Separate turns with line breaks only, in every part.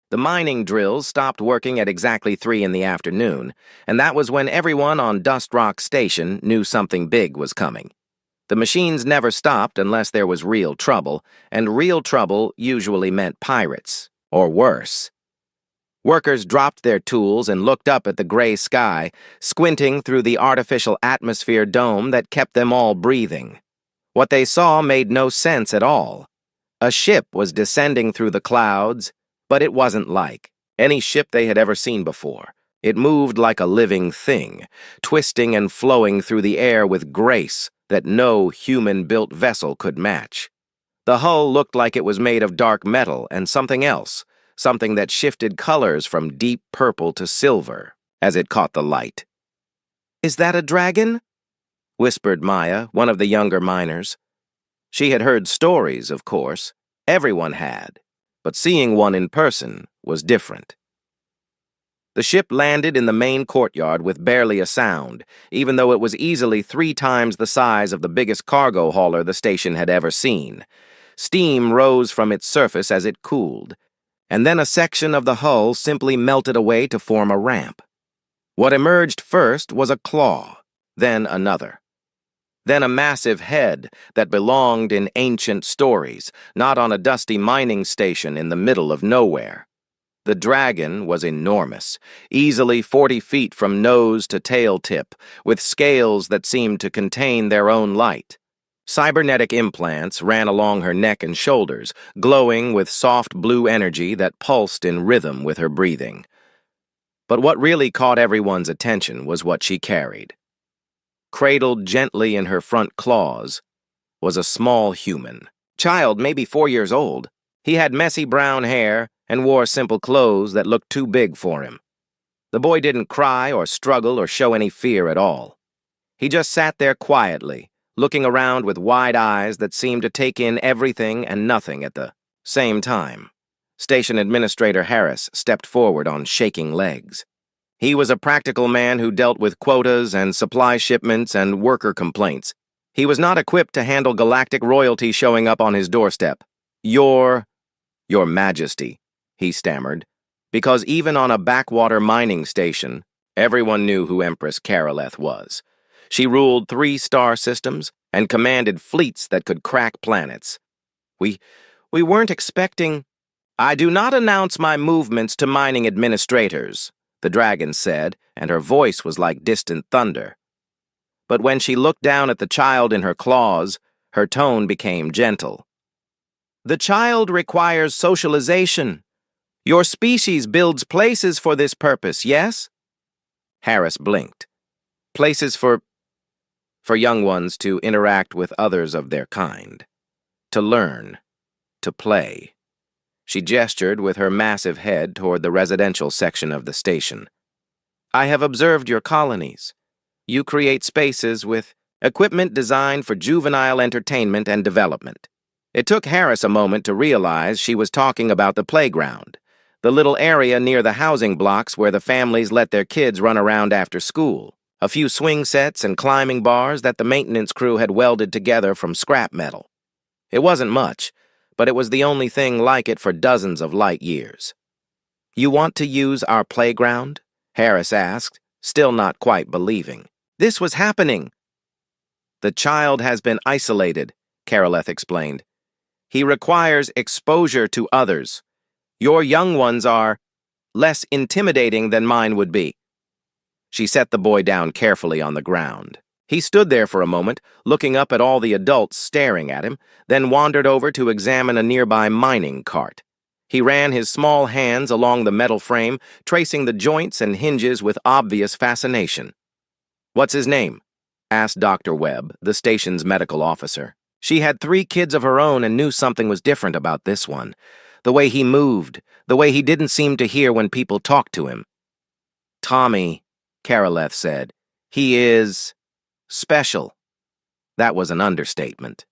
The mining drills stopped working at exactly 3 in the afternoon, and that was when everyone on Dust Rock Station knew something big was coming. The machines never stopped unless there was real trouble, and real trouble usually meant pirates, or worse. Workers dropped their tools and looked up at the gray sky, squinting through the artificial atmosphere dome that kept them all breathing. What they saw made no sense at all. A ship was descending through the clouds, but it wasn't like any ship they had ever seen before. It moved like a living thing, twisting and flowing through the air with grace that no human-built vessel could match. The hull looked like it was made of dark metal and something else, something that shifted colors from deep purple to silver as it caught the light. "Is that a dragon?" whispered Maya, one of the younger miners. She had heard stories, of course. Everyone had. But seeing one in person was different. The ship landed in the main courtyard with barely a sound, even though it was easily 3 times the size of the biggest cargo hauler the station had ever seen. Steam rose from its surface as it cooled, and then a section of the hull simply melted away to form a ramp. What emerged first was a claw, then another. Then a massive head that belonged in ancient stories, not on a dusty mining station in the middle of nowhere. The dragon was enormous, easily 40 feet from nose to tail tip, with scales that seemed to contain their own light. Cybernetic implants ran along her neck and shoulders, glowing with soft blue energy that pulsed in rhythm with her breathing. But what really caught everyone's attention was what she carried. Cradled gently in her front claws was a small human. Child, maybe 4 years old. He had messy brown hair and wore simple clothes that looked too big for him. The boy didn't cry or struggle or show any fear at all. He just sat there quietly, looking around with wide eyes that seemed to take in everything and nothing at the same time. Station Administrator Harris stepped forward on shaking legs. He was a practical man who dealt with quotas and supply shipments and worker complaints. He was not equipped to handle galactic royalty showing up on his doorstep. Your Majesty, he stammered, because even on a backwater mining station, everyone knew who Empress Karaleth was. She ruled 3 star systems and commanded fleets that could crack planets. We weren't expecting... "I do not announce my movements to mining administrators," the dragon said, and her voice was like distant thunder. But when she looked down at the child in her claws, her tone became gentle. "The child requires socialization. Your species builds places for this purpose, yes?" Harris blinked. Places for young ones to interact with others of their kind. To learn. To play. She gestured with her massive head toward the residential section of the station. "I have observed your colonies. You create spaces with equipment designed for juvenile entertainment and development." It took Harris a moment to realize she was talking about the playground, the little area near the housing blocks where the families let their kids run around after school, a few swing sets and climbing bars that the maintenance crew had welded together from scrap metal. It wasn't much, but it was the only thing like it for dozens of light years. "You want to use our playground?" Harris asked, still not quite believing. This was happening. "The child has been isolated," Karaleth explained. "He requires exposure to others. Your young ones are less intimidating than mine would be." She set the boy down carefully on the ground. He stood there for a moment, looking up at all the adults staring at him, then wandered over to examine a nearby mining cart. He ran his small hands along the metal frame, tracing the joints and hinges with obvious fascination. "What's his name?" asked Dr. Webb, the station's medical officer. She had 3 kids of her own and knew something was different about this one. The way he moved, the way he didn't seem to hear when people talked to him. "Tommy," Karaleth said. "He is... special." That was an understatement.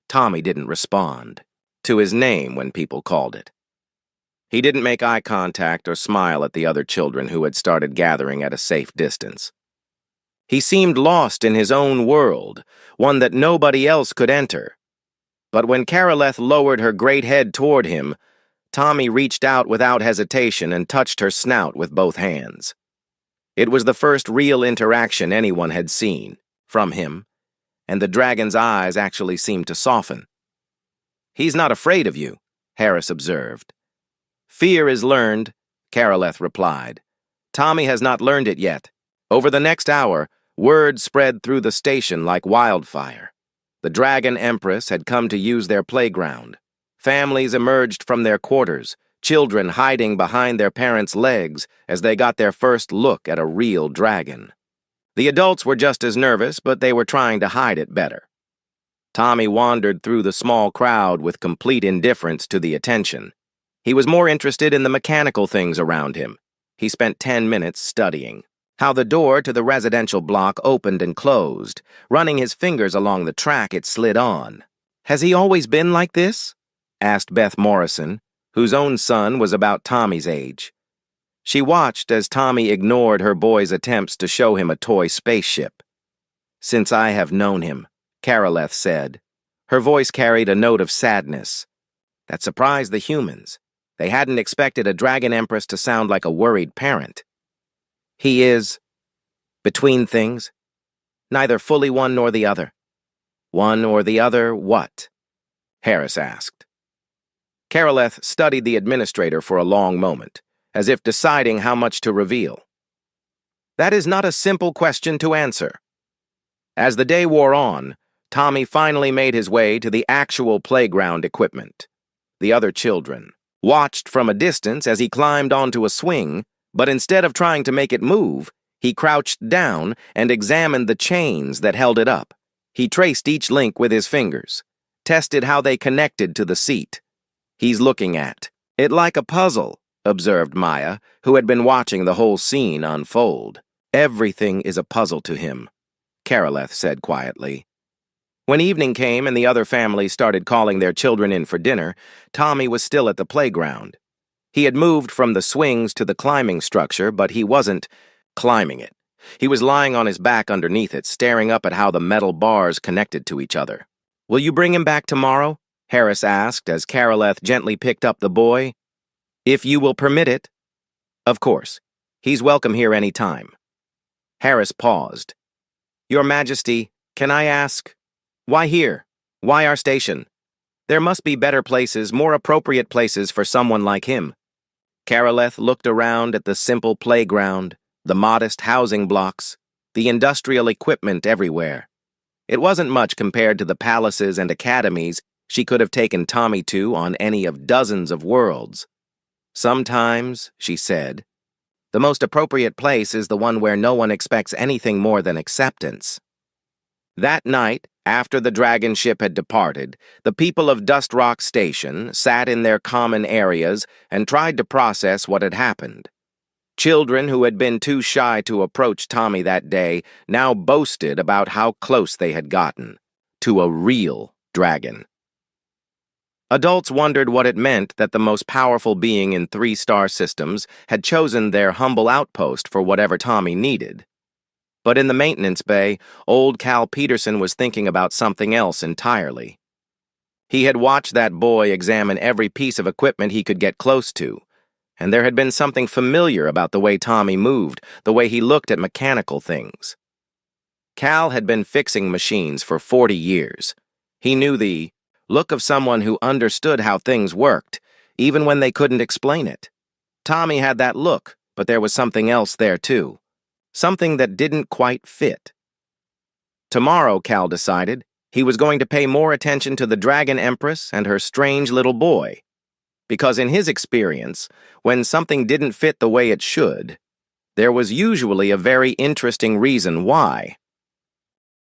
Tommy didn't respond to his name when people called it. He didn't make eye contact or smile at the other children who had started gathering at a safe distance. He seemed lost in his own world, one that nobody else could enter. But when Karaleth lowered her great head toward him, Tommy reached out without hesitation and touched her snout with both hands. It was the first real interaction anyone had seen from him, and the dragon's eyes actually seemed to soften. "He's not afraid of you," Harris observed. "Fear is learned," Karoleth replied. "Tommy has not learned it yet." Over the next hour, word spread through the station like wildfire. The Dragon Empress had come to use their playground. Families emerged from their quarters, children hiding behind their parents' legs as they got their first look at a real dragon. The adults were just as nervous, but they were trying to hide it better. Tommy wandered through the small crowd with complete indifference to the attention. He was more interested in the mechanical things around him. He spent 10 minutes studying how the door to the residential block opened and closed, running his fingers along the track it slid on. "Has he always been like this?" asked Beth Morrison, whose own son was about Tommy's age. She watched as Tommy ignored her boy's attempts to show him a toy spaceship. "Since I have known him," Karoleth said. Her voice carried a note of sadness. That surprised the humans. They hadn't expected a Dragon Empress to sound like a worried parent. "He is between things, neither fully one nor the other." "One or the other what?" Harris asked. Karoleth studied the administrator for a long moment, as if deciding how much to reveal. "That is not a simple question to answer." As the day wore on, Tommy finally made his way to the actual playground equipment. The other children watched from a distance as he climbed onto a swing, but instead of trying to make it move, he crouched down and examined the chains that held it up. He traced each link with his fingers, tested how they connected to the seat. "He's looking at it like a puzzle," observed Maya, who had been watching the whole scene unfold. "Everything is a puzzle to him," Karoleth said quietly. When evening came and the other families started calling their children in for dinner, Tommy was still at the playground. He had moved from the swings to the climbing structure, but he wasn't climbing it. He was lying on his back underneath it, staring up at how the metal bars connected to each other. "Will you bring him back tomorrow?" Harris asked as Karoleth gently picked up the boy. "If you will permit it." "Of course. He's welcome here any time." Harris paused. "Your Majesty, can I ask, why here? Why our station? There must be better places, more appropriate places for someone like him." Karoleth looked around at the simple playground, the modest housing blocks, the industrial equipment everywhere. It wasn't much compared to the palaces and academies she could have taken Tommy to on any of dozens of worlds. "Sometimes," she said, "the most appropriate place is the one where no one expects anything more than acceptance." That night, after the dragon ship had departed, the people of Dust Rock Station sat in their common areas and tried to process what had happened. Children who had been too shy to approach Tommy that day now boasted about how close they had gotten to a real dragon. Adults wondered what it meant that the most powerful being in 3-star systems had chosen their humble outpost for whatever Tommy needed. But in the maintenance bay, old Cal Peterson was thinking about something else entirely. He had watched that boy examine every piece of equipment he could get close to, and there had been something familiar about the way Tommy moved, the way he looked at mechanical things. Cal had been fixing machines for 40 years. He knew the look of someone who understood how things worked, even when they couldn't explain it. Tommy had that look, but there was something else there too. Something that didn't quite fit. Tomorrow, Cal decided, he was going to pay more attention to the Dragon Empress and her strange little boy. Because in his experience, when something didn't fit the way it should, there was usually a very interesting reason why.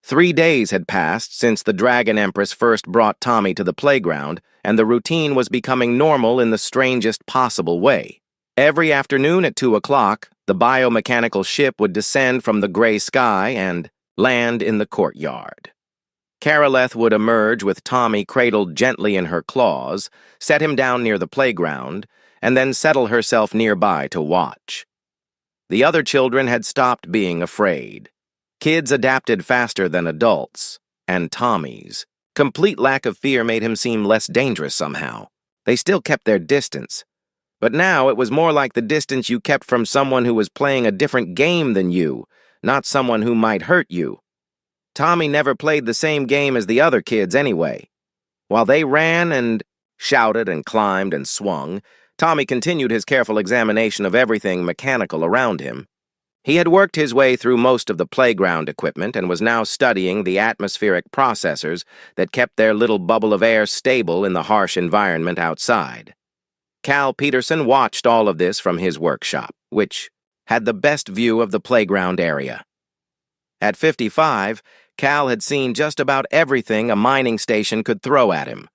3 days had passed since the Dragon Empress first brought Tommy to the playground, and the routine was becoming normal in the strangest possible way. Every afternoon at 2 o'clock, the biomechanical ship would descend from the gray sky and land in the courtyard. Karoleth would emerge with Tommy cradled gently in her claws, set him down near the playground, and then settle herself nearby to watch. The other children had stopped being afraid. Kids adapted faster than adults, and Tommy's complete lack of fear made him seem less dangerous somehow. They still kept their distance, but now it was more like the distance you kept from someone who was playing a different game than you, not someone who might hurt you. Tommy never played the same game as the other kids anyway. While they ran and shouted and climbed and swung, Tommy continued his careful examination of everything mechanical around him. He had worked his way through most of the playground equipment and was now studying the atmospheric processors that kept their little bubble of air stable in the harsh environment outside. Cal Peterson watched all of this from his workshop, which had the best view of the playground area. At 55, Cal had seen just about everything a mining station could throw at him.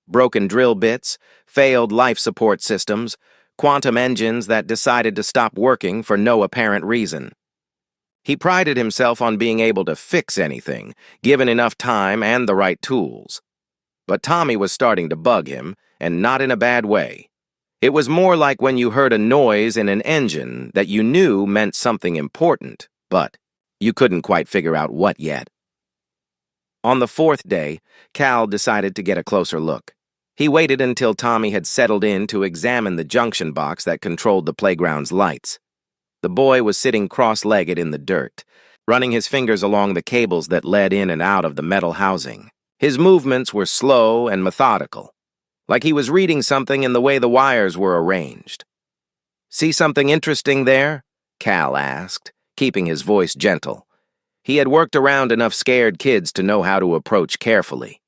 Broken drill bits, failed life support systems, quantum engines that decided to stop working for no apparent reason. He prided himself on being able to fix anything, given enough time and the right tools. But Tommy was starting to bug him, and not in a bad way. It was more like when you heard a noise in an engine that you knew meant something important, but you couldn't quite figure out what yet. On the fourth day, Cal decided to get a closer look. He waited until Tommy had settled in to examine the junction box that controlled the playground's lights. The boy was sitting cross-legged in the dirt, running his fingers along the cables that led in and out of the metal housing. His movements were slow and methodical, like he was reading something in the way the wires were arranged. "See something interesting there?" Cal asked, keeping his voice gentle. He had worked around enough scared kids to know how to approach carefully.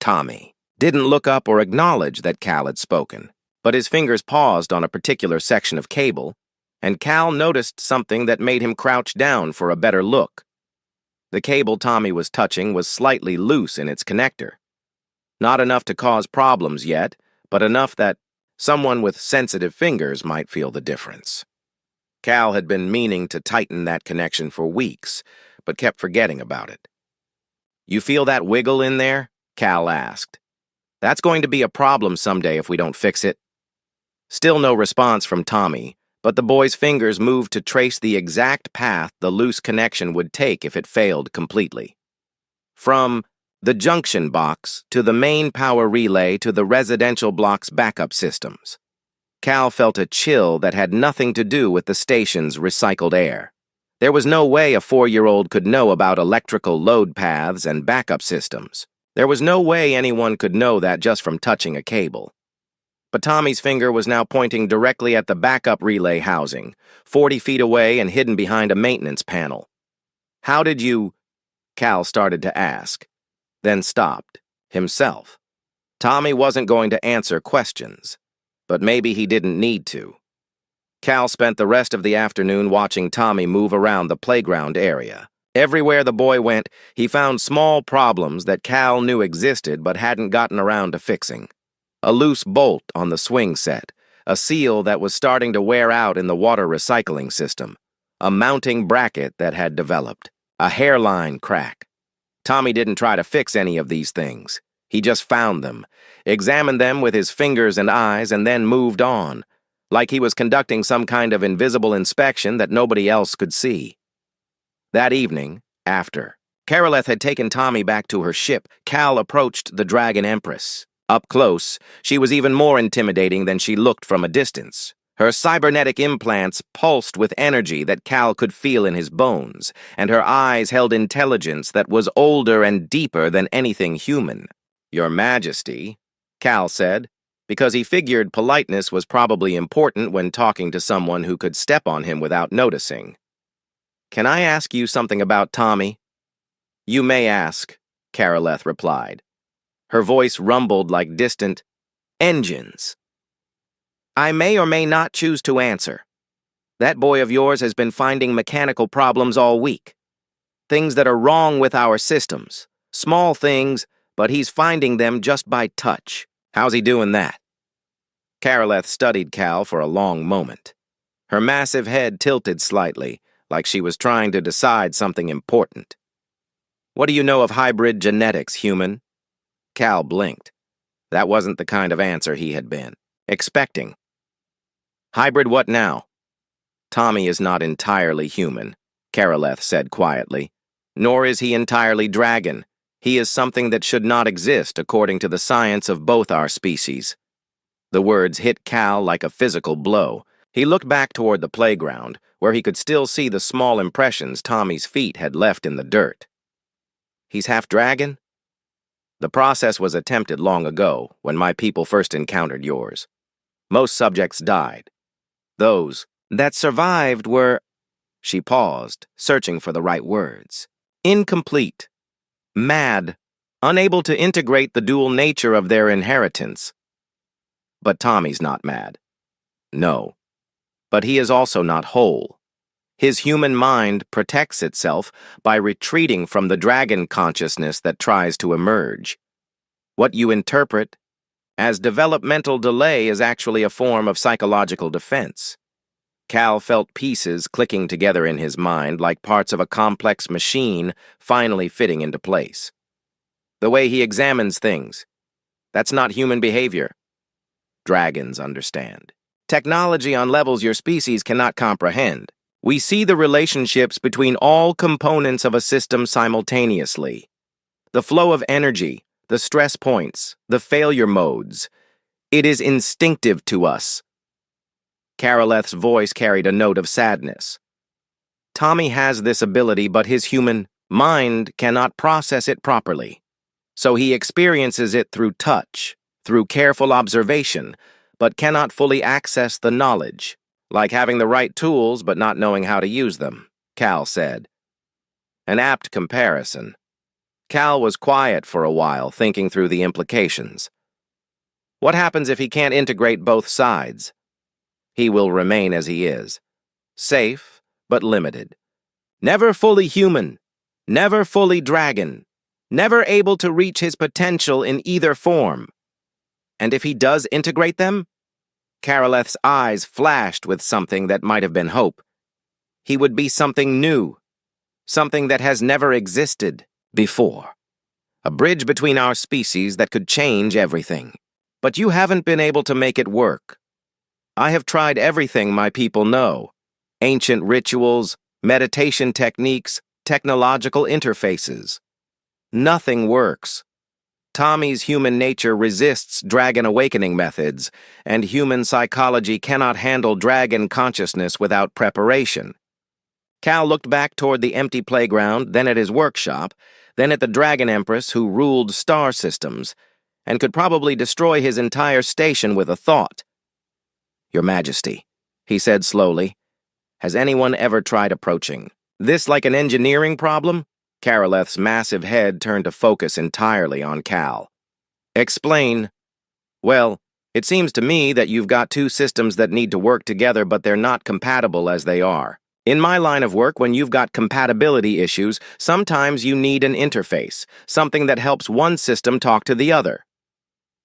Tommy didn't look up or acknowledge that Cal had spoken, but his fingers paused on a particular section of cable, and Cal noticed something that made him crouch down for a better look. The cable Tommy was touching was slightly loose in its connector. Not enough to cause problems yet, but enough that someone with sensitive fingers might feel the difference. Cal had been meaning to tighten that connection for weeks, but kept forgetting about it. "You feel that wiggle in there?" Cal asked. "That's going to be a problem someday if we don't fix it." Still no response from Tommy, but the boy's fingers moved to trace the exact path the loose connection would take if it failed completely. From the junction box to the main power relay to the residential block's backup systems. Cal felt a chill that had nothing to do with the station's recycled air. There was no way a 4-year-old could know about electrical load paths and backup systems. There was no way anyone could know that just from touching a cable. But Tommy's finger was now pointing directly at the backup relay housing, 40 feet away and hidden behind a maintenance panel. "How did you—" Cal started to ask, then stopped, himself. Tommy wasn't going to answer questions, but maybe he didn't need to. Cal spent the rest of the afternoon watching Tommy move around the playground area. Everywhere the boy went, he found small problems that Cal knew existed but hadn't gotten around to fixing. A loose bolt on the swing set, a seal that was starting to wear out in the water recycling system, a mounting bracket that had developed, a hairline crack. Tommy didn't try to fix any of these things. He just found them, examined them with his fingers and eyes, and then moved on, like he was conducting some kind of invisible inspection that nobody else could see. That evening, after Karoleth had taken Tommy back to her ship, Cal approached the Dragon Empress. Up close, she was even more intimidating than she looked from a distance. Her cybernetic implants pulsed with energy that Cal could feel in his bones, and her eyes held intelligence that was older and deeper than anything human. "Your Majesty," Cal said, because he figured politeness was probably important when talking to someone who could step on him without noticing. "Can I ask you something about Tommy?" "You may ask," Karoleth replied. Her voice rumbled like distant engines. "I may or may not choose to answer. That boy of yours has been finding mechanical problems all week. Things that are wrong with our systems. Small things, but he's finding them just by touch. How's he doing that?" Karoleth studied Cal for a long moment. Her massive head tilted slightly, like she was trying to decide something important. "What do you know of hybrid genetics, human?" Cal blinked. That wasn't the kind of answer he had been expecting. "Hybrid what now?" "Tommy is not entirely human," Karoleth said quietly. "Nor is he entirely dragon. He is something that should not exist according to the science of both our species. The words hit Cal like a physical blow. He looked back toward the playground, where he could still see the small impressions Tommy's feet had left in the dirt. He's half dragon? The process was attempted long ago, when my people first encountered yours. Most subjects died. Those that survived were... She paused, searching for the right words. Incomplete. Mad. Unable to integrate the dual nature of their inheritance. But Tommy's not mad. No. But he is also not whole. His human mind protects itself by retreating from the dragon consciousness that tries to emerge. What you interpret as developmental delay is actually a form of psychological defense. Cal felt pieces clicking together in his mind like parts of a complex machine finally fitting into place. The way he examines things. That's not human behavior. Dragons understand. Technology on levels your species cannot comprehend. We see the relationships between all components of a system simultaneously. The flow of energy, the stress points, the failure modes. It is instinctive to us. Karaleth's voice carried a note of sadness. Tommy has this ability, but his human mind cannot process it properly. So he experiences it through touch, through careful observation, but cannot fully access the knowledge, like having the right tools but not knowing how to use them, Cal said. An apt comparison. Cal was quiet for a while, thinking through the implications. What happens if he can't integrate both sides? He will remain as he is. Safe, but limited. Never fully human. Never fully dragon. Never able to reach his potential in either form. And if he does integrate them? Karaleth's eyes flashed with something that might have been hope. He would be something new. Something that has never existed before. A bridge between our species that could change everything. But you haven't been able to make it work. I have tried everything my people know. Ancient rituals, meditation techniques, technological interfaces. Nothing works. Tommy's human nature resists dragon awakening methods, and human psychology cannot handle dragon consciousness without preparation. Cal looked back toward the empty playground, then at his workshop, then at the dragon Empress who ruled star systems, and could probably destroy his entire station with a thought. Your Majesty, he said slowly, has anyone ever tried approaching this like an engineering problem? Karaleth's massive head turned to focus entirely on Cal. Explain. Well, it seems to me that you've got two systems that need to work together, but they're not compatible as they are. In my line of work, when you've got compatibility issues, sometimes you need an interface, something that helps one system talk to the other.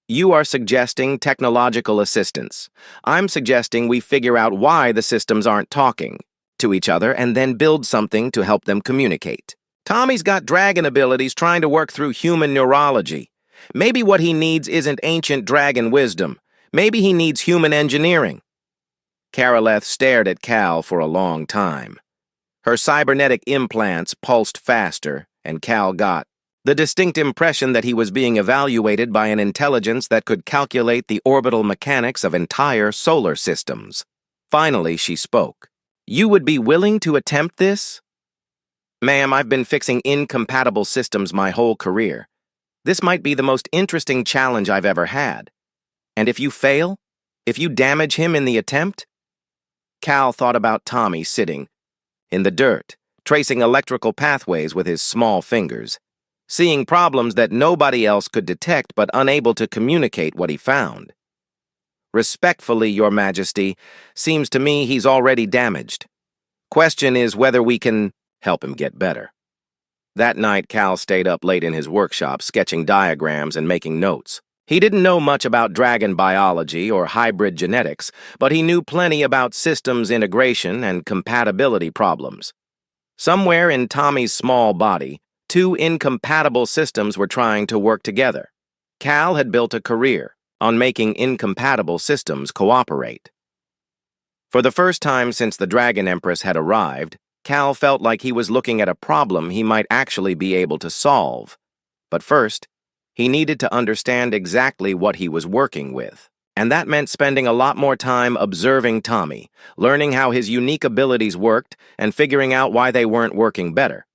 You are suggesting technological assistance. I'm suggesting we figure out why the systems aren't talking to each other and then build something to help them communicate. Tommy's got dragon abilities trying to work through human neurology. Maybe what he needs isn't ancient dragon wisdom. Maybe he needs human engineering. Karaleth stared at Cal for a long time. Her cybernetic implants pulsed faster, and Cal got the distinct impression that he was being evaluated by an intelligence that could calculate the orbital mechanics of entire solar systems. Finally, she spoke. You would be willing to attempt this? Ma'am, I've been fixing incompatible systems my whole career. This might be the most interesting challenge I've ever had. And if you fail? If you damage him in the attempt? Cal thought about Tommy sitting in the dirt, tracing electrical pathways with his small fingers, seeing problems that nobody else could detect but unable to communicate what he found. Respectfully, Your Majesty, seems to me he's already damaged. Question is whether we can help him get better. That night, Cal stayed up late in his workshop, sketching diagrams and making notes. He didn't know much about dragon biology or hybrid genetics, but he knew plenty about systems integration and compatibility problems. Somewhere in Tommy's small body, two incompatible systems were trying to work together. Cal had built a career on making incompatible systems cooperate. For the first time since the Dragon Empress had arrived, Cal felt like he was looking at a problem he might actually be able to solve. But first, he needed to understand exactly what he was working with. And that meant spending a lot more time observing Tommy, learning how his unique abilities worked, and figuring out why they weren't working better.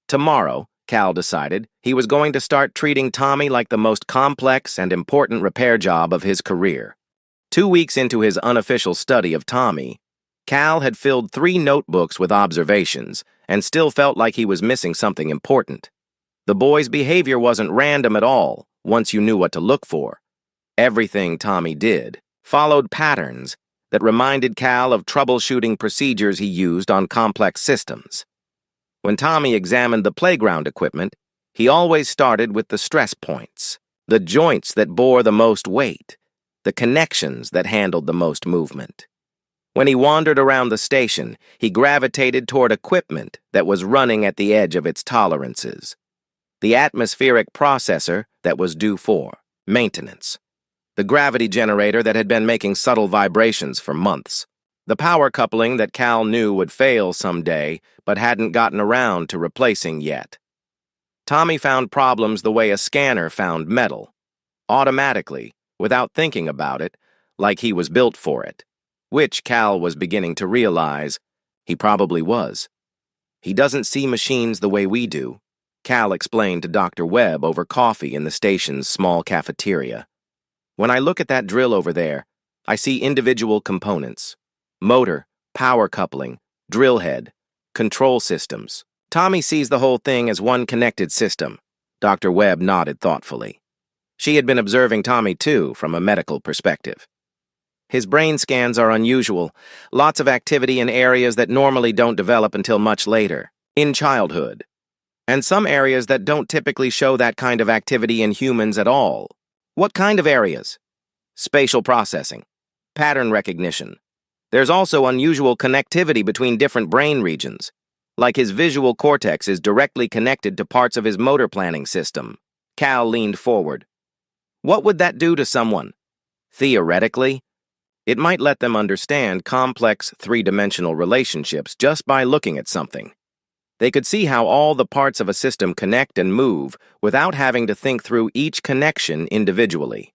Tomorrow, Cal decided, he was going to start treating Tommy like the most complex and important repair job of his career. 2 weeks into his unofficial study of Tommy, Cal had filled 3 notebooks with observations and still felt like he was missing something important. The boy's behavior wasn't random at all once you knew what to look for. Everything Tommy did followed patterns that reminded Cal of troubleshooting procedures he used on complex systems. When Tommy examined the playground equipment, he always started with the stress points, the joints that bore the most weight, the connections that handled the most movement. When he wandered around the station, he gravitated toward equipment that was running at the edge of its tolerances. The atmospheric processor that was due for maintenance. The gravity generator that had been making subtle vibrations for months. The power coupling that Cal knew would fail someday, but hadn't gotten around to replacing yet. Tommy found problems the way a scanner found metal. Automatically, without thinking about it, like he was built for it. Which Cal was beginning to realize he probably was. He doesn't see machines the way we do, Cal explained to Dr. Webb over coffee in the station's small cafeteria. When I look at that drill over there, I see individual components. Motor, power coupling, drill head, control systems. Tommy sees the whole thing as one connected system. Dr. Webb nodded thoughtfully. She had been observing Tommy, too, from a medical perspective. His brain scans are unusual, lots of activity in areas that normally don't develop until much later, in childhood. And some areas that don't typically show that kind of activity in humans at all. What kind of areas? Spatial processing, pattern recognition. There's also unusual connectivity between different brain regions, like his visual cortex is directly connected to parts of his motor planning system. Cal leaned forward. What would that do to someone? Theoretically, it might let them understand complex three-dimensional relationships just by looking at something. They could see how all the parts of a system connect and move without having to think through each connection individually.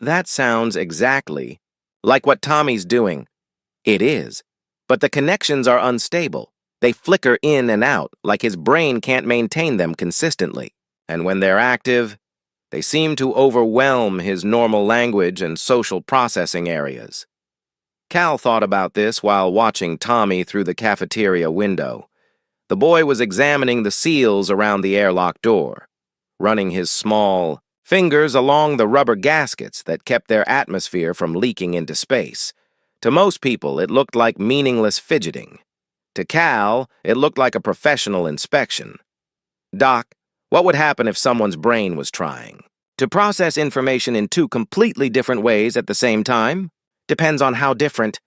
That sounds exactly like what Tommy's doing. It is, but the connections are unstable. They flicker in and out, like his brain can't maintain them consistently. And when they're active, they seem to overwhelm his normal language and social processing areas. Cal thought about this while watching Tommy through the cafeteria window. The boy was examining the seals around the airlock door, running his small fingers along the rubber gaskets that kept their atmosphere from leaking into space. To most people, it looked like meaningless fidgeting. To Cal, it looked like a professional inspection. Doc, what would happen if someone's brain was trying to process information in 2 completely different ways at the same time? Depends on how different.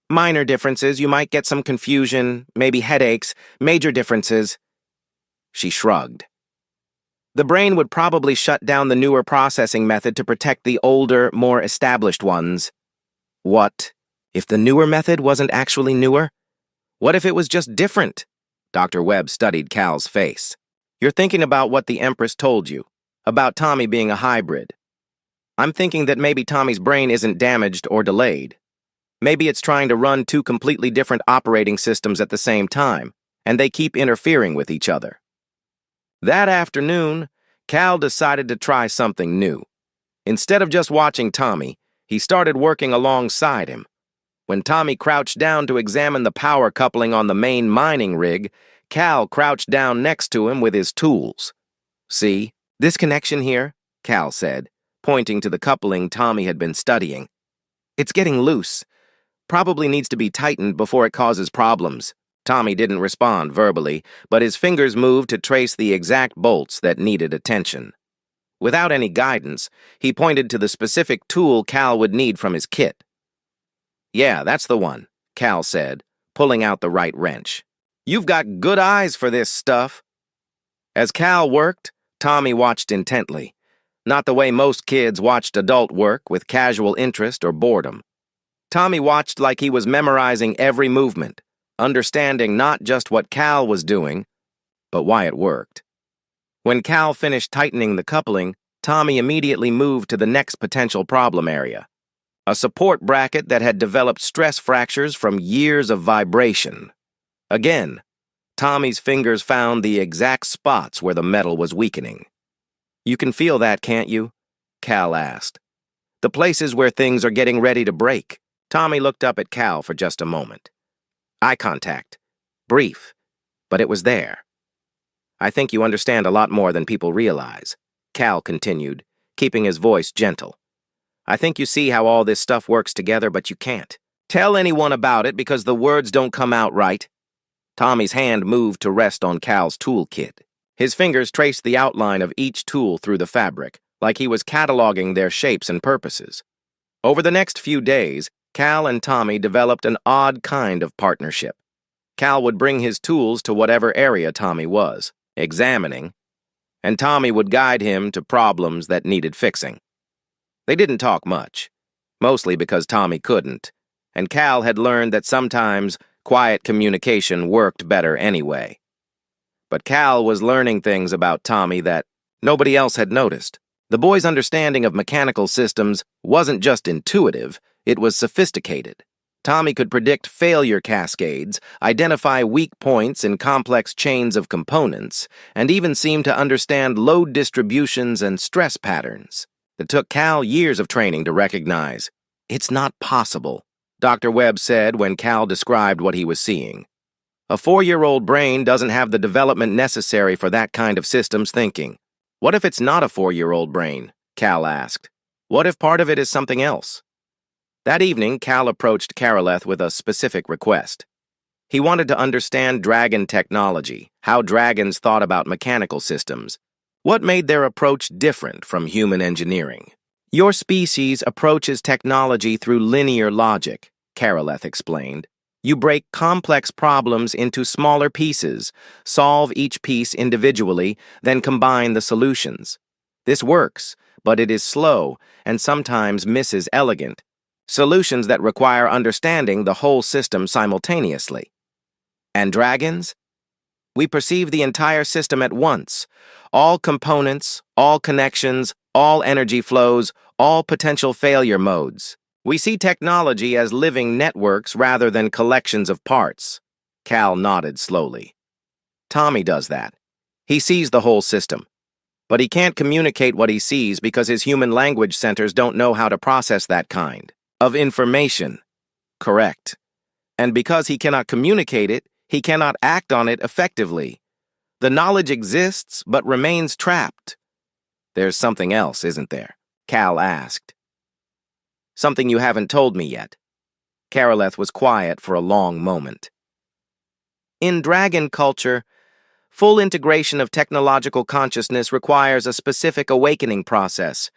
Minor differences, you might get some confusion, maybe headaches. Major differences. She shrugged. The brain would probably shut down the newer processing method to protect the older, more established ones. What if the newer method wasn't actually newer? What if it was just different? Dr. Webb studied Cal's face. You're thinking about what the Empress told you, about Tommy being a hybrid. I'm thinking that maybe Tommy's brain isn't damaged or delayed. Maybe it's trying to run 2 completely different operating systems at the same time, and they keep interfering with each other. That afternoon, Cal decided to try something new. Instead of just watching Tommy, he started working alongside him. When Tommy crouched down to examine the power coupling on the main mining rig, Cal crouched down next to him with his tools. See, this connection here, Cal said, pointing to the coupling Tommy had been studying. It's getting loose. Probably needs to be tightened before it causes problems. Tommy didn't respond verbally, but his fingers moved to trace the exact bolts that needed attention. Without any guidance, he pointed to the specific tool Cal would need from his kit. Yeah, that's the one, Cal said, pulling out the right wrench. You've got good eyes for this stuff. As Cal worked, Tommy watched intently, not the way most kids watched adult work with casual interest or boredom. Tommy watched like he was memorizing every movement, understanding not just what Cal was doing, but why it worked. When Cal finished tightening the coupling, Tommy immediately moved to the next potential problem area, A support bracket that had developed stress fractures from years of vibration. Again, Tommy's fingers found the exact spots where the metal was weakening. "You can feel that, can't you?" Cal asked. "The places where things are getting ready to break." Tommy looked up at Cal for just a moment. Eye contact. Brief, but it was there. "I think you understand a lot more than people realize," Cal continued, keeping his voice gentle. "I think you see how all this stuff works together, but you can't tell anyone about it because the words don't come out right." Tommy's hand moved to rest on Cal's toolkit. His fingers traced the outline of each tool through the fabric, like he was cataloging their shapes and purposes. Over the next few days, Cal and Tommy developed an odd kind of partnership. Cal would bring his tools to whatever area Tommy was examining, and Tommy would guide him to problems that needed fixing. They didn't talk much, mostly because Tommy couldn't, and Cal had learned that sometimes quiet communication worked better anyway. But Cal was learning things about Tommy that nobody else had noticed. The boy's understanding of mechanical systems wasn't just intuitive, it was sophisticated. Tommy could predict failure cascades, identify weak points in complex chains of components, and even seemed to understand load distributions and stress patterns. It took Cal years of training to recognize. "It's not possible," Dr. Webb said when Cal described what he was seeing. "A 4-year-old brain doesn't have the development necessary for that kind of systems thinking." "What if it's not a 4-year-old brain?" Cal asked. "What if part of it is something else?" That evening, Cal approached Karoleth with a specific request. He wanted to understand dragon technology, how dragons thought about mechanical systems. What made their approach different from human engineering? "Your species approaches technology through linear logic," Karoleth explained. "You break complex problems into smaller pieces, solve each piece individually, then combine the solutions. This works, but it is slow and sometimes misses elegant solutions that require understanding the whole system simultaneously." "And dragons? We perceive the entire system at once. All components, all connections, all energy flows, all potential failure modes. We see technology as living networks rather than collections of parts." Cal nodded slowly. "Tommy does that. He sees the whole system. But he can't communicate what he sees because his human language centers don't know how to process that kind of information." "Correct. And because he cannot communicate it, he cannot act on it effectively. The knowledge exists, but remains trapped." "There's something else, isn't there?" Cal asked. "Something you haven't told me yet." Karoleth was quiet for a long moment. "In dragon culture, full integration of technological consciousness requires a specific awakening process,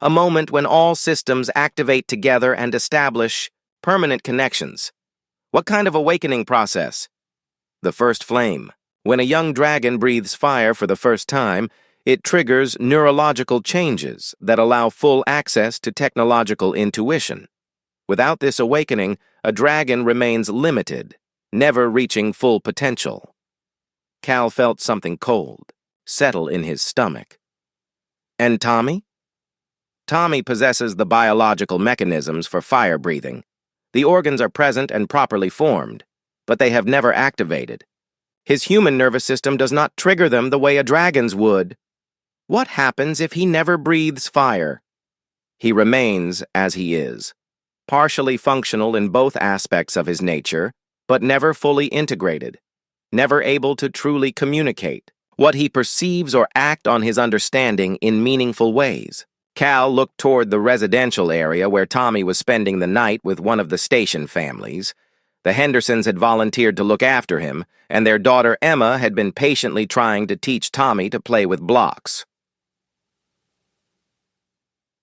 a moment when all systems activate together and establish permanent connections." "What kind of awakening process?" "The first flame. When a young dragon breathes fire for the first time, it triggers neurological changes that allow full access to technological intuition. Without this awakening, a dragon remains limited, never reaching full potential." Cal felt something cold settle in his stomach. "And Tommy?" "Tommy possesses the biological mechanisms for fire breathing. The organs are present and properly formed, but they have never activated. His human nervous system does not trigger them the way a dragon's would." "What happens if he never breathes fire?" "He remains as he is, partially functional in both aspects of his nature, but never fully integrated, never able to truly communicate what he perceives or act on his understanding in meaningful ways." Cal looked toward the residential area where Tommy was spending the night with one of the station families. The Hendersons had volunteered to look after him, and their daughter Emma had been patiently trying to teach Tommy to play with blocks.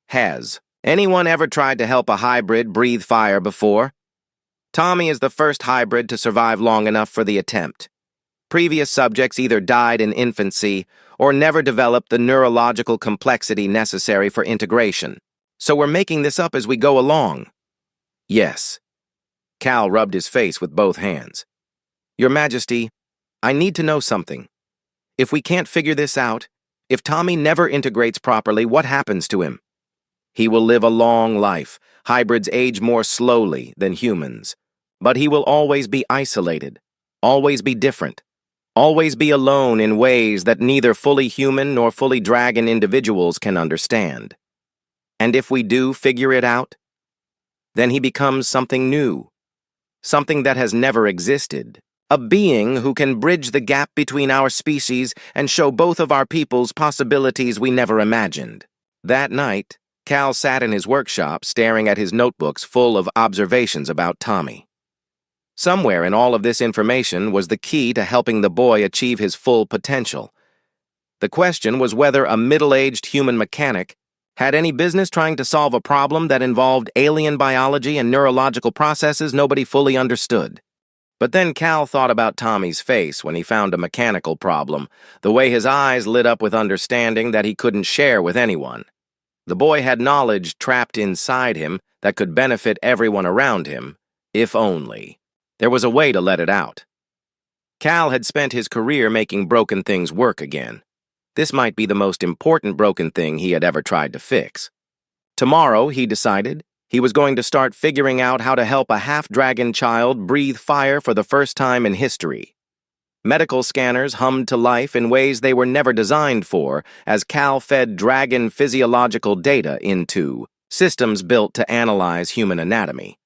"Has anyone ever tried to help a hybrid breathe fire before? Tommy is the first hybrid to survive long enough for the attempt. Previous subjects either died in infancy or never developed the neurological complexity necessary for integration. So we're making this up as we go along." "Yes." Cal rubbed his face with both hands. "Your Majesty, I need to know something. If we can't figure this out, if Tommy never integrates properly, what happens to him?" "He will live a long life, Hybrids age more slowly than humans. But he will always be isolated, always be different, always be alone in ways that neither fully human nor fully dragon individuals can understand. And if we do figure it out, then he becomes something new, something that has never existed. A being who can bridge the gap between our species and show both of our peoples possibilities we never imagined. That night, Cal sat in his workshop staring at his notebooks full of observations about Tommy. Somewhere in all of this information was the key to helping the boy achieve his full potential. The question was whether a middle-aged human mechanic had any business trying to solve a problem that involved alien biology and neurological processes nobody fully understood. But then Cal thought about Tommy's face when he found a mechanical problem, the way his eyes lit up with understanding that he couldn't share with anyone. The boy had knowledge trapped inside him that could benefit everyone around him, if only there was a way to let it out. Cal had spent his career making broken things work again. This might be the most important broken thing he had ever tried to fix. Tomorrow, he decided, he was going to start figuring out how to help a half-dragon child breathe fire for the first time in history. Medical scanners hummed to life in ways they were never designed for as Cal fed dragon physiological data into systems built to analyze human anatomy.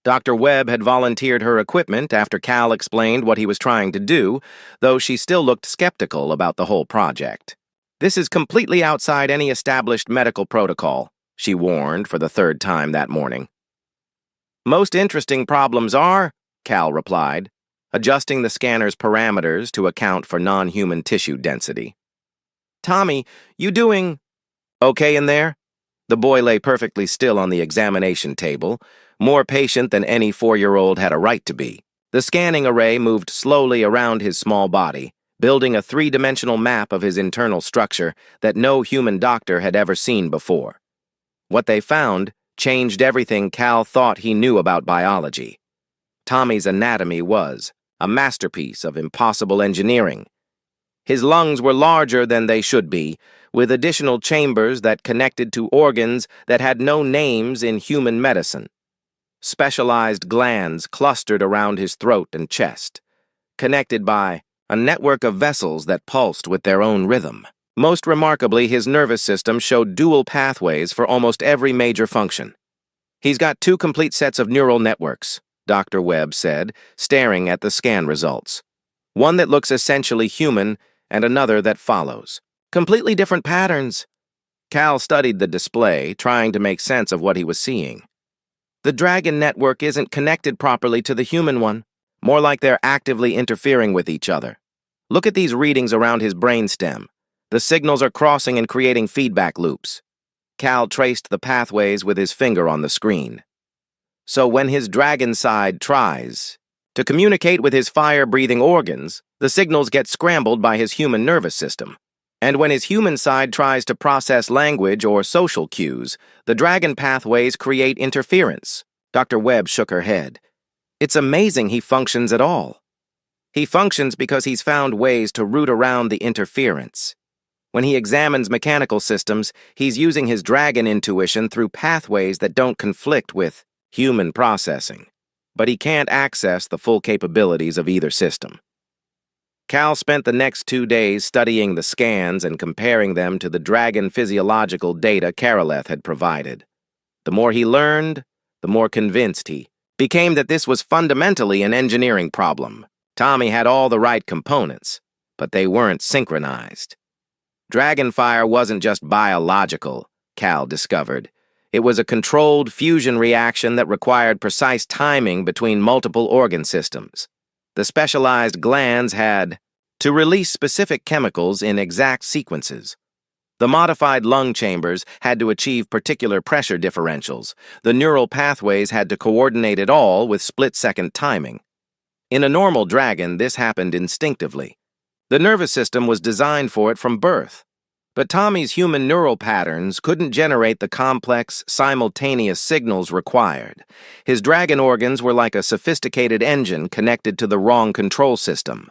Dr. Webb had volunteered her equipment after Cal explained what he was trying to do, though she still looked skeptical about the whole project. "This is completely outside any established medical protocol," she warned for the third time that morning. "Most interesting problems are," Cal replied, adjusting the scanner's parameters to account for non-human tissue density. "Tommy, you doing okay in there?" The boy lay perfectly still on the examination table, more patient than any 4-year-old had a right to be. The scanning array moved slowly around his small body, building a 3-dimensional map of his internal structure that no human doctor had ever seen before. What they found changed everything Cal thought he knew about biology. Tommy's anatomy was a masterpiece of impossible engineering. His lungs were larger than they should be, with additional chambers that connected to organs that had no names in human medicine. Specialized glands clustered around his throat and chest, connected by a network of vessels that pulsed with their own rhythm. Most remarkably, his nervous system showed dual pathways for almost every major function. "He's got 2 complete sets of neural networks," Dr. Webb said, staring at the scan results. "One that looks essentially human and another that follows. Completely different patterns." Cal studied the display, trying to make sense of what he was seeing. "The dragon network isn't connected properly to the human one, more like they're actively interfering with each other. Look at these readings around his brainstem. The signals are crossing and creating feedback loops." Cal traced the pathways with his finger on the screen. "So when his dragon side tries to communicate with his fire-breathing organs, the signals get scrambled by his human nervous system. And when his human side tries to process language or social cues, the dragon pathways create interference." Dr. Webb shook her head. "It's amazing he functions at all. He functions because he's found ways to root around the interference. When he examines mechanical systems, he's using his dragon intuition through pathways that don't conflict with human processing. But he can't access the full capabilities of either system." Cal spent the next 2 days studying the scans and comparing them to the dragon physiological data Karaleth had provided. The more he learned, the more convinced he became that this was fundamentally an engineering problem. Tommy had all the right components, but they weren't synchronized. Dragonfire wasn't just biological, Cal discovered. It was a controlled fusion reaction that required precise timing between multiple organ systems. The specialized glands had to release specific chemicals in exact sequences. The modified lung chambers had to achieve particular pressure differentials. The neural pathways had to coordinate it all with split-second timing. In a normal dragon, this happened instinctively. The nervous system was designed for it from birth. But Tommy's human neural patterns couldn't generate the complex, simultaneous signals required. His dragon organs were like a sophisticated engine connected to the wrong control system.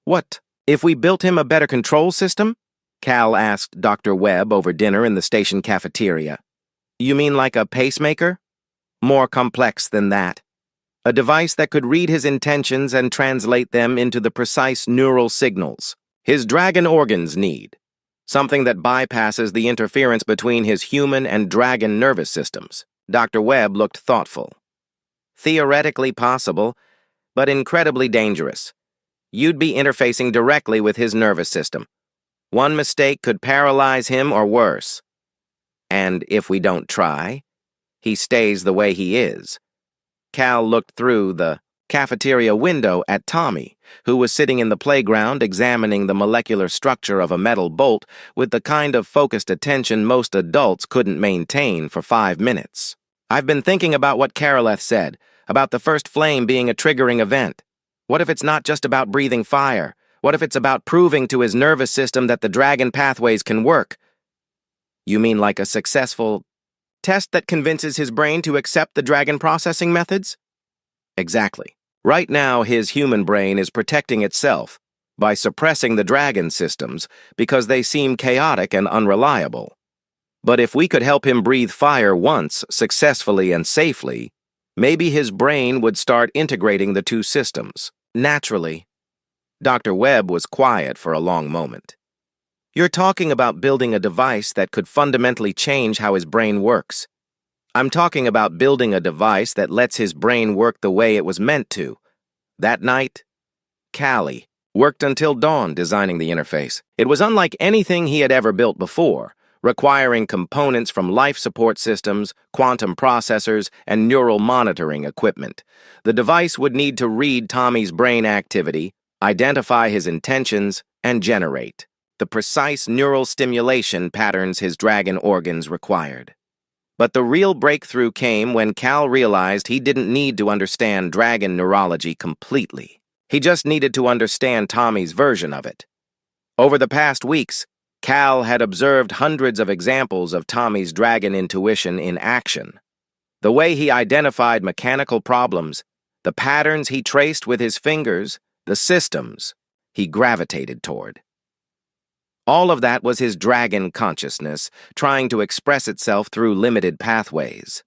"What, if we built him a better control system?" Cal asked Dr. Webb over dinner in the station cafeteria. "You mean like a pacemaker?" More complex than that. A device that could read his intentions and translate them into the precise neural signals his dragon organs need. Something that bypasses the interference between his human and dragon nervous systems. Dr. Webb looked thoughtful. Theoretically possible, but incredibly dangerous. You'd be interfacing directly with his nervous system. One mistake could paralyze him or worse. And if we don't try, he stays the way he is. Cal looked through the cafeteria window at Tommy, who was sitting in the playground examining the molecular structure of a metal bolt with the kind of focused attention most adults couldn't maintain for 5 minutes. I've been thinking about what Karoleth said, about the first flame being a triggering event. What if it's not just about breathing fire? What if it's about proving to his nervous system that the dragon pathways can work? You mean like a successful test that convinces his brain to accept the dragon processing methods? Exactly. Right now, his human brain is protecting itself by suppressing the dragon systems because they seem chaotic and unreliable. But if we could help him breathe fire once, successfully and safely, maybe his brain would start integrating the two systems, naturally. Dr. Webb was quiet for a long moment. You're talking about building a device that could fundamentally change how his brain works. I'm talking about building a device that lets his brain work the way it was meant to. That night, Callie worked until dawn designing the interface. It was unlike anything he had ever built before, requiring components from life support systems, quantum processors, and neural monitoring equipment. The device would need to read Tommy's brain activity, identify his intentions, and generate the precise neural stimulation patterns his dragon organs required. But the real breakthrough came when Cal realized he didn't need to understand dragon neurology completely. He just needed to understand Tommy's version of it. Over the past weeks, Cal had observed hundreds of examples of Tommy's dragon intuition in action. The way he identified mechanical problems, the patterns he traced with his fingers, the systems he gravitated toward. All of that was his dragon consciousness, trying to express itself through limited pathways.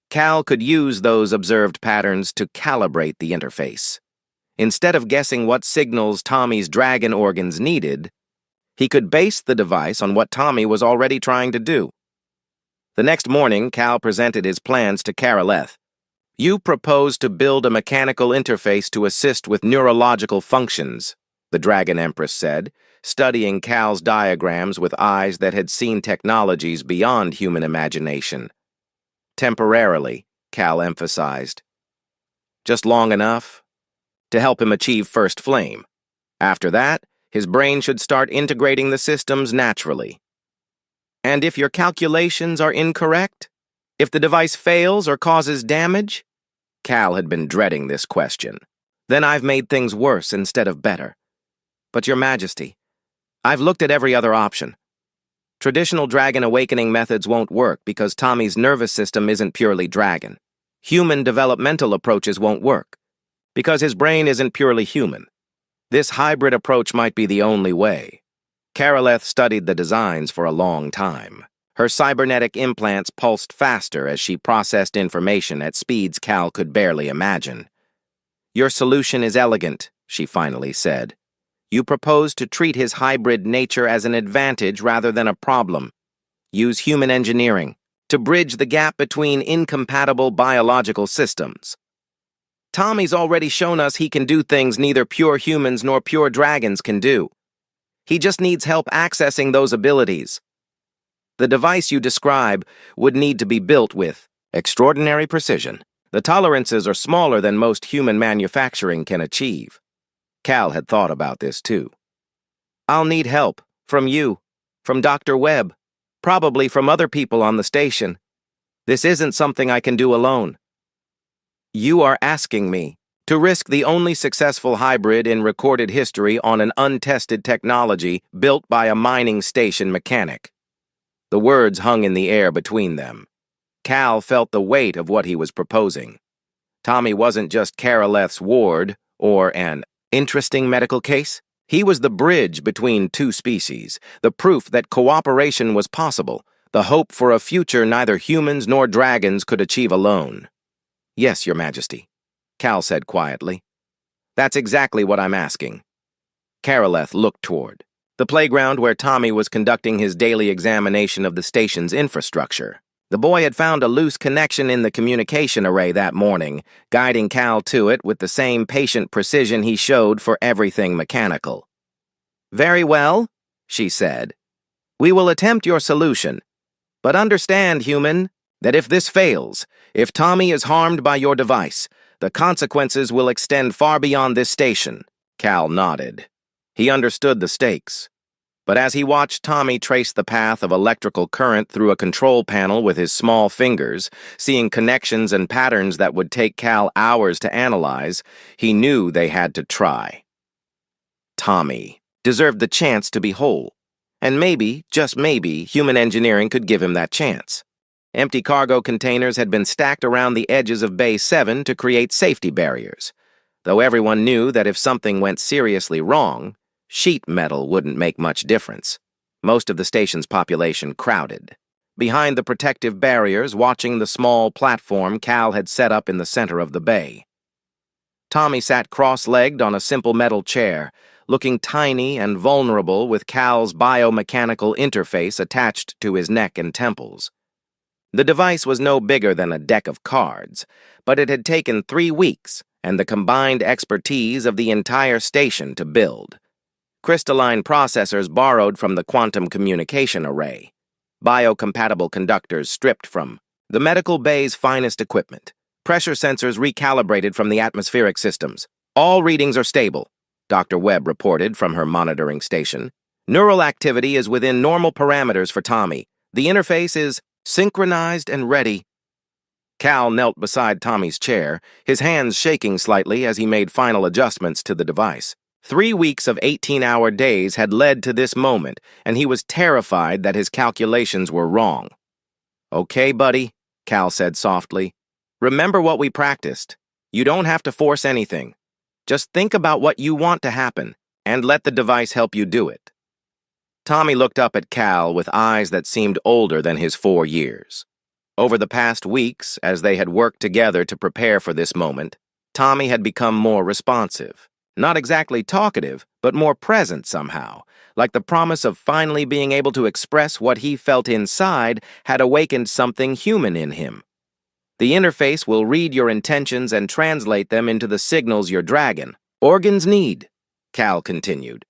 Cal could use those observed patterns to calibrate the interface. Instead of guessing what signals Tommy's dragon organs needed, he could base the device on what Tommy was already trying to do. The next morning, Cal presented his plans to Karoleth. You propose to build a mechanical interface to assist with neurological functions, the Dragon Empress said, studying Cal's diagrams with eyes that had seen technologies beyond human imagination. Temporarily, Cal emphasized. Just long enough to help him achieve first flame. After that, his brain should start integrating the systems naturally. And if your calculations are incorrect? If the device fails or causes damage? Cal had been dreading this question. Then I've made things worse instead of better. But Your Majesty, I've looked at every other option. Traditional dragon awakening methods won't work because Tommy's nervous system isn't purely dragon. Human developmental approaches won't work because his brain isn't purely human. This hybrid approach might be the only way. Karoleth studied the designs for a long time. Her cybernetic implants pulsed faster as she processed information at speeds Cal could barely imagine. Your solution is elegant, she finally said. You propose to treat his hybrid nature as an advantage rather than a problem. Use human engineering to bridge the gap between incompatible biological systems. Tommy's already shown us he can do things neither pure humans nor pure dragons can do. He just needs help accessing those abilities. The device you describe would need to be built with extraordinary precision. The tolerances are smaller than most human manufacturing can achieve. Cal had thought about this too. I'll need help from you, from Dr. Webb, probably from other people on the station. This isn't something I can do alone. You are asking me to risk the only successful hybrid in recorded history on an untested technology built by a mining station mechanic. The words hung in the air between them. Cal felt the weight of what he was proposing. Tommy wasn't just Karoleth's ward or an interesting medical case. He was the bridge between two species, the proof that cooperation was possible, the hope for a future neither humans nor dragons could achieve alone. Yes, Your Majesty, Cal said quietly. That's exactly what I'm asking. Karaleth looked toward the playground where Tommy was conducting his daily examination of the station's infrastructure. The boy had found a loose connection in the communication array that morning, guiding Cal to it with the same patient precision he showed for everything mechanical. Very well, she said. We will attempt your solution. But understand, human, that if this fails, if Tommy is harmed by your device, the consequences will extend far beyond this station. Cal nodded. He understood the stakes. But as he watched Tommy trace the path of electrical current through a control panel with his small fingers, seeing connections and patterns that would take Cal hours to analyze, he knew they had to try. Tommy deserved the chance to be whole. And maybe, just maybe, human engineering could give him that chance. Empty cargo containers had been stacked around the edges of Bay 7 to create safety barriers, though everyone knew that if something went seriously wrong, sheet metal wouldn't make much difference. Most of the station's population crowded. Behind the protective barriers, watching the small platform Cal had set up in the center of the bay. Tommy sat cross-legged on a simple metal chair, looking tiny and vulnerable with Cal's biomechanical interface attached to his neck and temples. The device was no bigger than a deck of cards, but it had taken 3 weeks and the combined expertise of the entire station to build. Crystalline processors borrowed from the quantum communication array. Biocompatible conductors stripped from the medical bay's finest equipment. Pressure sensors recalibrated from the atmospheric systems. All readings are stable, Dr. Webb reported from her monitoring station. Neural activity is within normal parameters for Tommy. The interface is synchronized and ready. Cal knelt beside Tommy's chair, his hands shaking slightly as he made final adjustments to the device. 3 weeks of 18-hour days had led to this moment, and he was terrified that his calculations were wrong. Okay, buddy, Cal said softly. Remember what we practiced. You don't have to force anything. Just think about what you want to happen, and let the device help you do it. Tommy looked up at Cal with eyes that seemed older than his 4 years. Over the past weeks, as they had worked together to prepare for this moment, Tommy had become more responsive. Not exactly talkative, but more present somehow, like the promise of finally being able to express what he felt inside had awakened something human in him. The interface will read your intentions and translate them into the signals your dragon organs need, Cal continued.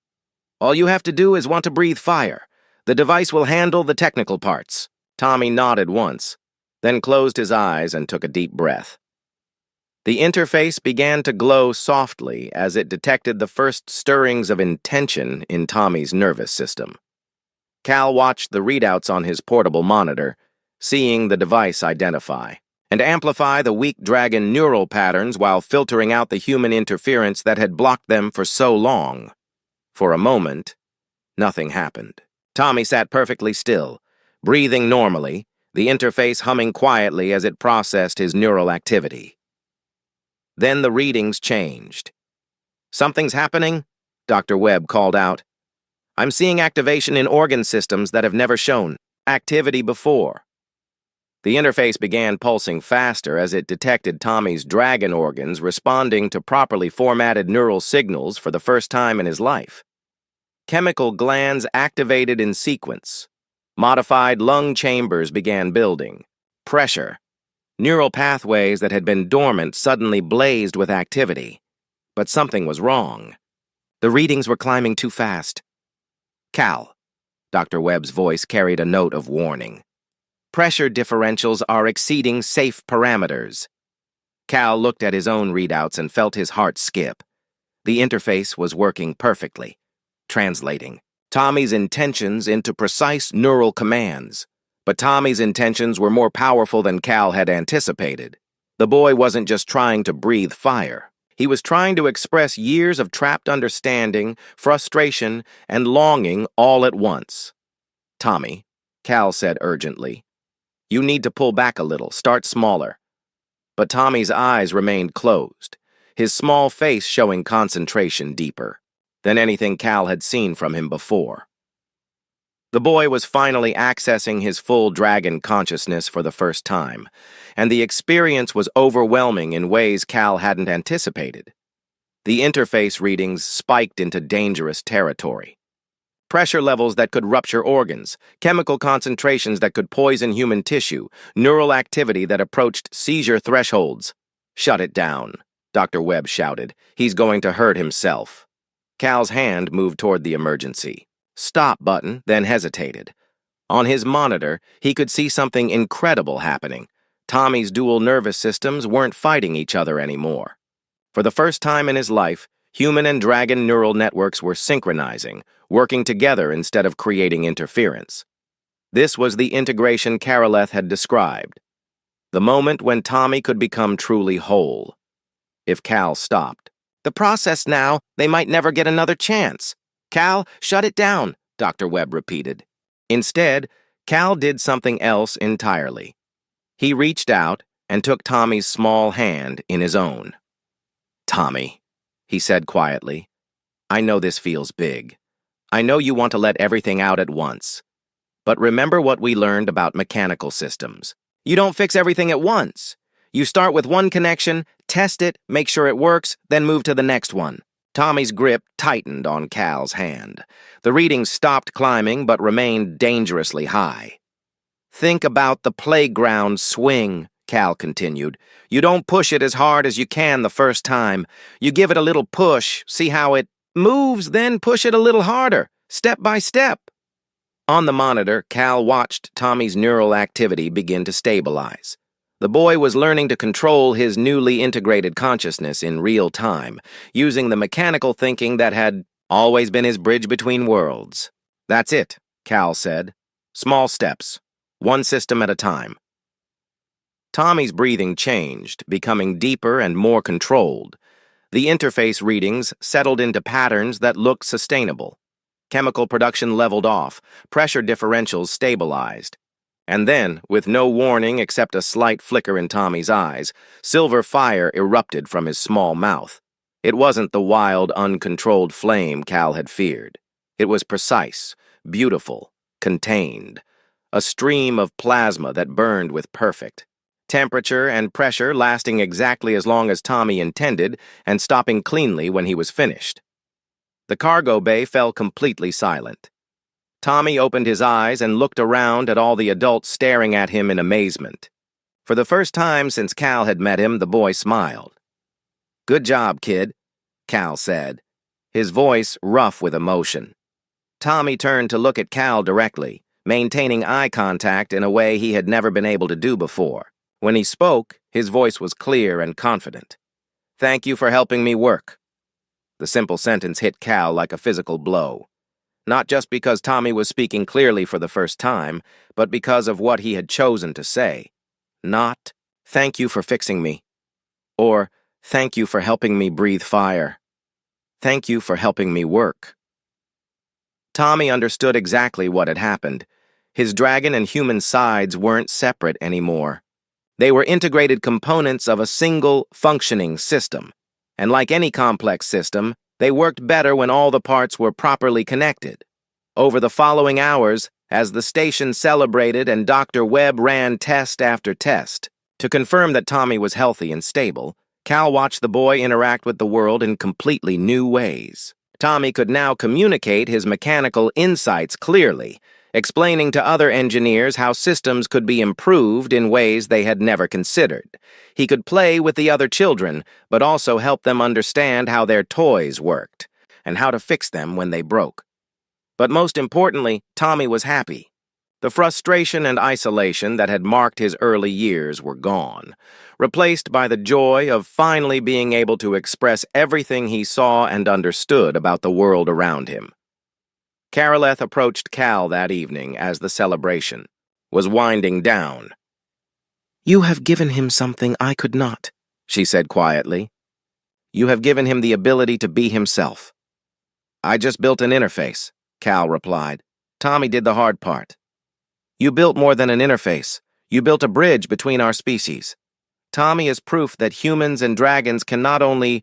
All you have to do is want to breathe fire. The device will handle the technical parts. Tommy nodded once, then closed his eyes and took a deep breath. The interface began to glow softly as it detected the first stirrings of intention in Tommy's nervous system. Cal watched the readouts on his portable monitor, seeing the device identify and amplify the weak dragon neural patterns while filtering out the human interference that had blocked them for so long. For a moment, nothing happened. Tommy sat perfectly still, breathing normally, the interface humming quietly as it processed his neural activity. Then the readings changed. Something's happening, Dr. Webb called out. I'm seeing activation in organ systems that have never shown activity before. The interface began pulsing faster as it detected Tommy's dragon organs responding to properly formatted neural signals for the first time in his life. Chemical glands activated in sequence. Modified lung chambers began building. Pressure. Neural pathways that had been dormant suddenly blazed with activity. But something was wrong. The readings were climbing too fast. Cal, Dr. Webb's voice carried a note of warning. Pressure differentials are exceeding safe parameters. Cal looked at his own readouts and felt his heart skip. The interface was working perfectly, translating Tommy's intentions into precise neural commands. But Tommy's intentions were more powerful than Cal had anticipated. The boy wasn't just trying to breathe fire. He was trying to express years of trapped understanding, frustration, and longing all at once. Tommy, Cal said urgently, you need to pull back a little, start smaller. But Tommy's eyes remained closed, his small face showing concentration deeper than anything Cal had seen from him before. The boy was finally accessing his full dragon consciousness for the first time, and the experience was overwhelming in ways Cal hadn't anticipated. The interface readings spiked into dangerous territory. Pressure levels that could rupture organs, chemical concentrations that could poison human tissue, neural activity that approached seizure thresholds. "Shut it down," Dr. Webb shouted. "He's going to hurt himself." Cal's hand moved toward the emergency stop button, then hesitated. On his monitor, he could see something incredible happening. Tommy's dual nervous systems weren't fighting each other anymore. For the first time in his life, human and dragon neural networks were synchronizing, working together instead of creating interference. This was the integration Karaleth had described, the moment when Tommy could become truly whole. If Cal stopped. "The process now, they might never get another chance." "Cal, shut it down," Dr. Webb repeated. Instead, Cal did something else entirely. He reached out and took Tommy's small hand in his own. "Tommy," he said quietly, "I know this feels big. I know you want to let everything out at once. But remember what we learned about mechanical systems. You don't fix everything at once. You start with one connection, test it, make sure it works, then move to the next one." Tommy's grip tightened on Cal's hand. The readings stopped climbing but remained dangerously high. "Think about the playground swing," Cal continued. "You don't push it as hard as you can the first time. You give it a little push, see how it moves, then push it a little harder, step by step." On the monitor, Cal watched Tommy's neural activity begin to stabilize. The boy was learning to control his newly integrated consciousness in real time, using the mechanical thinking that had always been his bridge between worlds. "That's it," Cal said. "Small steps, one system at a time." Tommy's breathing changed, becoming deeper and more controlled. The interface readings settled into patterns that looked sustainable. Chemical production leveled off, pressure differentials stabilized. And then, with no warning except a slight flicker in Tommy's eyes, silver fire erupted from his small mouth. It wasn't the wild, uncontrolled flame Cal had feared. It was precise, beautiful, contained. A stream of plasma that burned with perfect temperature and pressure, lasting exactly as long as Tommy intended and stopping cleanly when he was finished. The cargo bay fell completely silent. Tommy opened his eyes and looked around at all the adults staring at him in amazement. For the first time since Cal had met him, the boy smiled. "Good job, kid," Cal said, his voice rough with emotion. Tommy turned to look at Cal directly, maintaining eye contact in a way he had never been able to do before. When he spoke, his voice was clear and confident. "Thank you for helping me work." The simple sentence hit Cal like a physical blow. Not just because Tommy was speaking clearly for the first time, but because of what he had chosen to say. Not, "Thank you for fixing me," or "Thank you for helping me breathe fire." "Thank you for helping me work." Tommy understood exactly what had happened. His dragon and human sides weren't separate anymore. They were integrated components of a single, functioning system. And like any complex system, they worked better when all the parts were properly connected. Over the following hours, as the station celebrated and Dr. Webb ran test after test to confirm that Tommy was healthy and stable, Cal watched the boy interact with the world in completely new ways. Tommy could now communicate his mechanical insights clearly, explaining to other engineers how systems could be improved in ways they had never considered. He could play with the other children, but also help them understand how their toys worked, and how to fix them when they broke. But most importantly, Tommy was happy. The frustration and isolation that had marked his early years were gone, replaced by the joy of finally being able to express everything he saw and understood about the world around him. Karaleth approached Cal that evening as the celebration was winding down. "You have given him something I could not," she said quietly. "You have given him the ability to be himself." "I just built an interface," Cal replied. "Tommy did the hard part." "You built more than an interface. You built a bridge between our species. Tommy is proof that humans and dragons can not only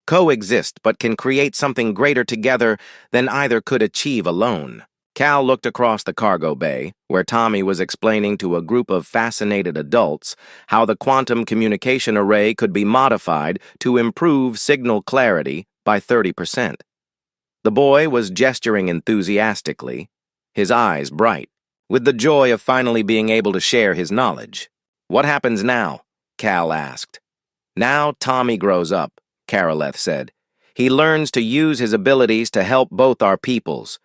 coexist, but can create something greater together than either could achieve alone." Cal looked across the cargo bay, where Tommy was explaining to a group of fascinated adults how the quantum communication array could be modified to improve signal clarity by 30%. The boy was gesturing enthusiastically, his eyes bright, with the joy of finally being able to share his knowledge. "What happens now?" Cal asked. "Now Tommy grows up," Karoleth said. "He learns to use his abilities to help both our peoples.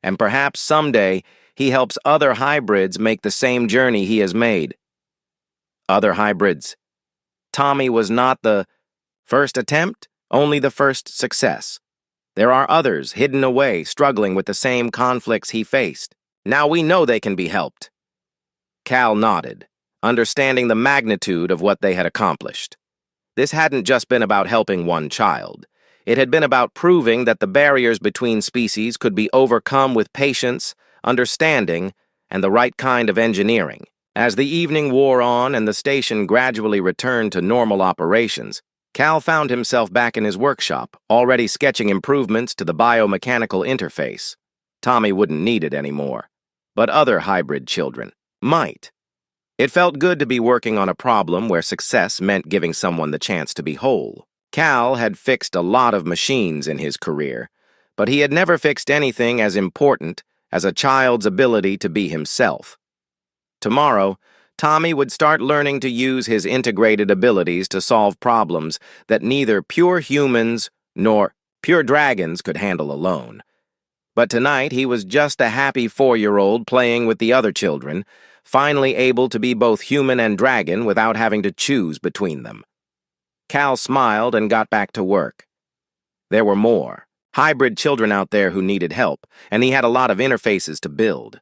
And perhaps someday he helps other hybrids make the same journey he has made." Other hybrids. Tommy was not the first attempt, only the first success. There are others hidden away, struggling with the same conflicts he faced. Now we know they can be helped. Cal nodded, understanding the magnitude of what they had accomplished. This hadn't just been about helping one child. It had been about proving that the barriers between species could be overcome with patience, understanding, and the right kind of engineering. As the evening wore on and the station gradually returned to normal operations, Cal found himself back in his workshop, already sketching improvements to the biomechanical interface. Tommy wouldn't need it anymore, but other hybrid children might. It felt good to be working on a problem where success meant giving someone the chance to be whole. Cal had fixed a lot of machines in his career, but he had never fixed anything as important as a child's ability to be himself. Tomorrow, Tommy would start learning to use his integrated abilities to solve problems that neither pure humans nor pure dragons could handle alone. But tonight he was just a happy 4-year-old playing with the other children, finally able to be both human and dragon without having to choose between them. Cal smiled and got back to work. There were more hybrid children out there who needed help, and he had a lot of interfaces to build.